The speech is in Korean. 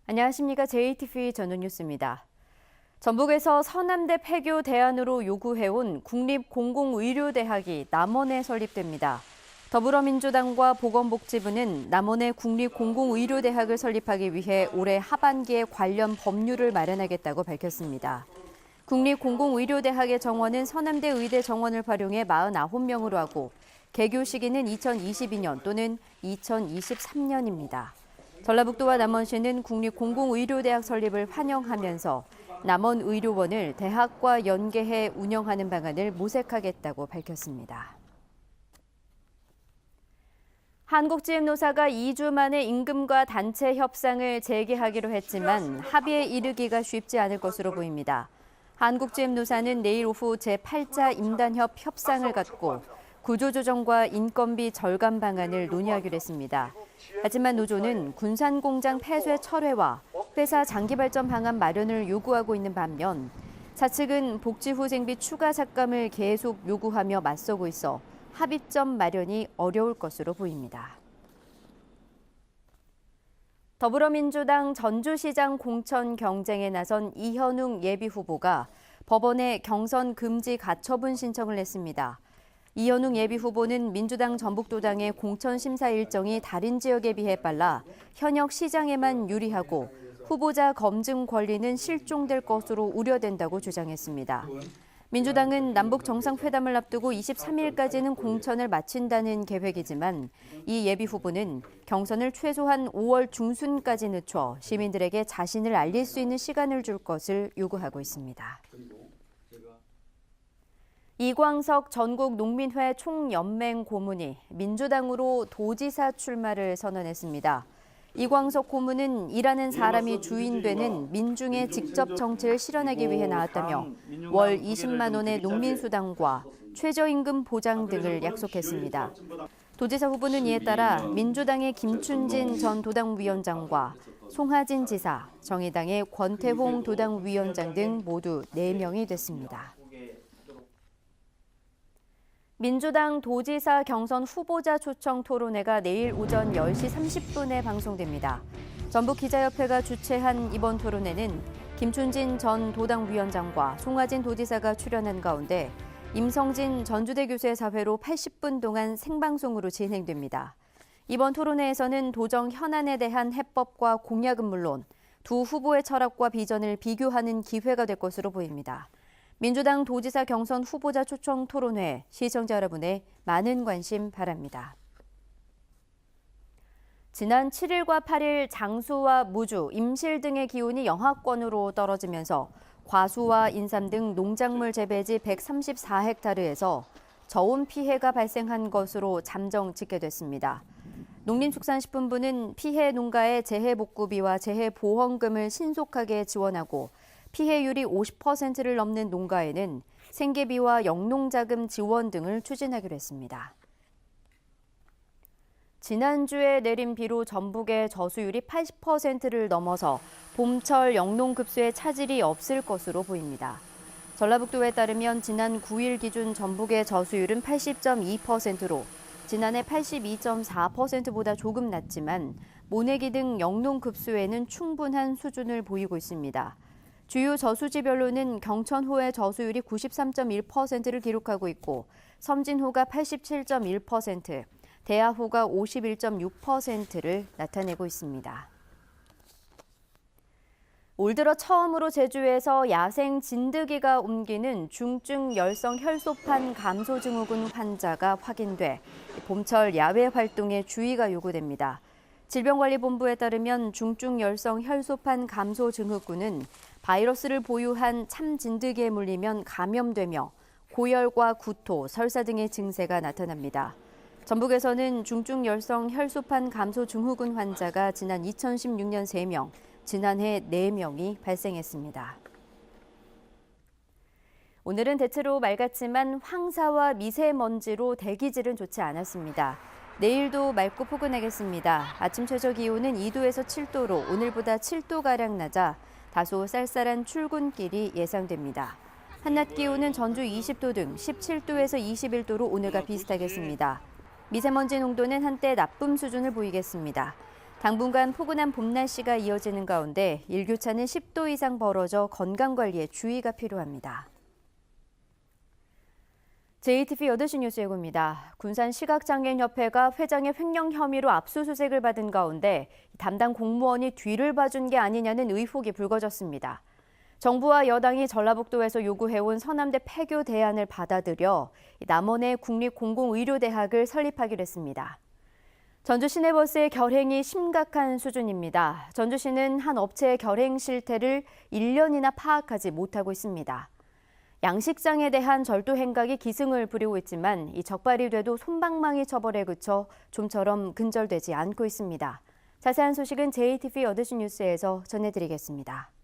안녕하십니까. JTV 전원뉴스입니다. 전북에서 서남대 폐교 대안으로 요구해온 국립공공의료대학이 남원에 설립됩니다. 더불어민주당과 보건복지부는 남원에 국립공공의료대학을 설립하기 위해 올해 하반기에 관련 법률을 마련하겠다고 밝혔습니다. 국립공공의료대학의 정원은 서남대 의대 정원을 활용해 49명으로 하고 개교 시기는 2022년 또는 2023년입니다. 전라북도와 남원시는 국립공공의료대학 설립을 환영하면서 남원의료원을 대학과 연계해 운영하는 방안을 모색하겠다고 밝혔습니다. 한국GM노사가 2주 만에 임금과 단체 협상을 재개하기로 했지만 합의에 이르기가 쉽지 않을 것으로 보입니다. 한국GM노사는 내일 오후 제8자 임단협 협상을 갖고 구조조정과 인건비 절감 방안을 논의하기로 했습니다. 하지만 노조는 군산공장 폐쇄 철회와 회사 장기 발전 방안 마련을 요구하고 있는 반면 사측은 복지 후생비 추가 삭감을 계속 요구하며 맞서고 있어 합의점 마련이 어려울 것으로 보입니다. 더불어민주당 전주시장 공천 경쟁에 나선 이현웅 예비후보가 법원에 경선 금지 가처분 신청을 했습니다. 이현웅 예비후보는 민주당 전북도당의 공천 심사 일정이 다른 지역에 비해 빨라 현역 시장에만 유리하고 후보자 검증 권리는 실종될 것으로 우려된다고 주장했습니다. 민주당은 남북 정상회담을 앞두고 23일까지는 공천을 마친다는 계획이지만 이 예비후보는 경선을 최소한 5월 중순까지 늦춰 시민들에게 자신을 알릴 수 있는 시간을 줄 것을 요구하고 있습니다. 이광석 전국농민회 총연맹 고문이 민주당으로 도지사 출마를 선언했습니다. 이광석 고문은 일하는 사람이 주인 되는 민중의 직접 정치를 실현하기 위해 나왔다며 월 20만 원의 농민수당과 최저임금 보장 등을 약속했습니다. 도지사 후보는 이에 따라 민주당의 김춘진 전 도당위원장과 송하진 지사, 정의당의 권태홍 도당위원장 등 모두 4명이 됐습니다. 민주당 도지사 경선 후보자 초청 토론회가 내일 오전 10시 30분에 방송됩니다. 전북기자협회가 주최한 이번 토론회는 김춘진 전 도당위원장과 송하진 도지사가 출연한 가운데 임성진 전주대 교수의 사회로 80분 동안 생방송으로 진행됩니다. 이번 토론회에서는 도정 현안에 대한 해법과 공약은 물론 두 후보의 철학과 비전을 비교하는 기회가 될 것으로 보입니다. 민주당 도지사 경선 후보자 초청 토론회, 시청자 여러분의 많은 관심 바랍니다. 지난 7일과 8일 장수와 무주, 임실 등의 기온이 영하권으로 떨어지면서 과수와 인삼 등 농작물 재배지 134헥타르에서 저온 피해가 발생한 것으로 잠정 집계됐습니다. 농림축산식품부는 피해 농가에 재해복구비와 재해보험금을 신속하게 지원하고 피해율이 50%를 넘는 농가에는 생계비와 영농자금 지원 등을 추진하기로 했습니다. 지난주에 내린 비로 전북의 저수율이 80%를 넘어서 봄철 영농급수에 차질이 없을 것으로 보입니다. 전라북도에 따르면 지난 9일 기준 전북의 저수율은 80.2%로 지난해 82.4%보다 조금 낮지만 모내기 등 영농급수에는 충분한 수준을 보이고 있습니다. 주요 저수지별로는 경천호의 저수율이 93.1%를 기록하고 있고 섬진호가 87.1%, 대하호가 51.6%를 나타내고 있습니다. 올 들어 처음으로 제주에서 야생 진드기가 옮기는 중증 열성 혈소판 감소 증후군 환자가 확인돼 봄철 야외 활동에 주의가 요구됩니다. 질병관리본부에 따르면 중증 열성 혈소판 감소 증후군은 바이러스를 보유한 참 진드기에 물리면 감염되며 고열과 구토, 설사 등의 증세가 나타납니다. 전북에서는 중증 열성 혈소판 감소 증후군 환자가 지난 2016년 3명, 지난해 4명이 발생했습니다. 오늘은 대체로 맑았지만 황사와 미세먼지로 대기질은 좋지 않았습니다. 내일도 맑고 포근하겠습니다. 아침 최저 기온은 2도에서 7도로 오늘보다 7도가량 낮아 다소 쌀쌀한 출근길이 예상됩니다. 한낮 기온은 전주 20도 등 17도에서 21도로 오늘과 비슷하겠습니다. 미세먼지 농도는 한때 나쁨 수준을 보이겠습니다. 당분간 포근한 봄 날씨가 이어지는 가운데 일교차는 10도 이상 벌어져 건강관리에 주의가 필요합니다. JTBC 8시 뉴스 예고입니다. 군산시각장애인협회가 회장의 횡령 혐의로 압수수색을 받은 가운데 담당 공무원이 뒤를 봐준 게 아니냐는 의혹이 불거졌습니다. 정부와 여당이 전라북도에서 요구해온 서남대 폐교 대안을 받아들여 남원의 국립공공의료대학을 설립하기로 했습니다. 전주 시내버스의 결행이 심각한 수준입니다. 전주시는 한 업체의 결행 실태를 1년이나 파악하지 못하고 있습니다. 양식장에 대한 절도 행각이 기승을 부리고 있지만 이 적발이 돼도 솜방망이 처벌에 그쳐 좀처럼 근절되지 않고 있습니다. 자세한 소식은 JTBC 8시 뉴스에서 전해드리겠습니다.